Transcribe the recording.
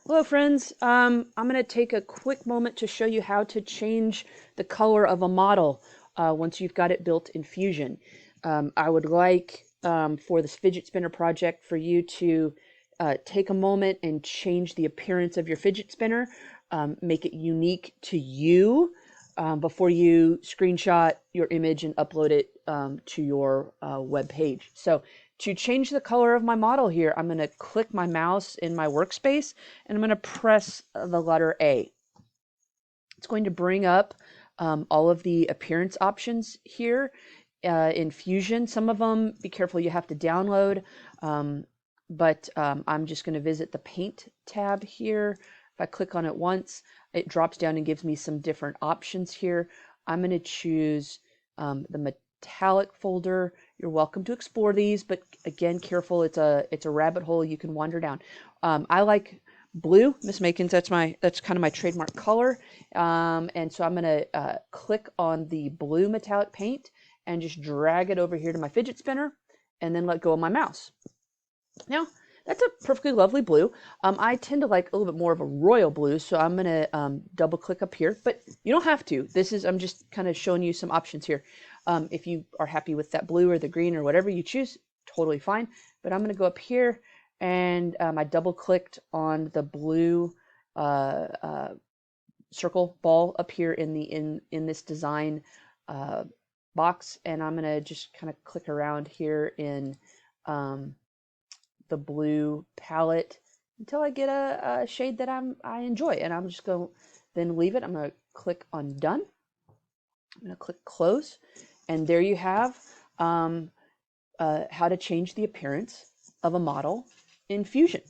Hello friends, I'm going to take a quick moment to show you how to change the color of a model once you've got it built in Fusion. I would like for this fidget spinner project for you to take a moment and change the appearance of your fidget spinner, make it unique to you before you screenshot your image and upload it to your web page. So to change the color of my model here, I'm going to click my mouse in my workspace and I'm going to press the letter A. It's going to bring up all of the appearance options here in Fusion. Some of them, be careful, you have to download, but I'm just going to visit the Paint tab here. If I click on it once, it drops down and gives me some different options here. I'm going to choose the metallic folder. You're welcome to explore these, but again, careful. It's a rabbit hole you can wander down. I like blue, Miss Makins. That's kind of my trademark color, and so I'm going to click on the blue metallic paint and just drag it over here to my fidget spinner, and then let go of my mouse. Now, that's a perfectly lovely blue. I tend to like a little bit more of a royal blue, so I'm going to double click up here, but you don't have to. I'm just kind of showing you some options here. If you are happy with that blue or the green or whatever you choose, totally fine. But I'm going to go up here and I double clicked on the blue circle ball up here in this design box, and I'm going to just kind of click around here in the blue palette until I get a shade that I enjoy, and I'm just going to then leave it. I'm going to click on done. I'm going to click close, and there you have how to change the appearance of a model in Fusion.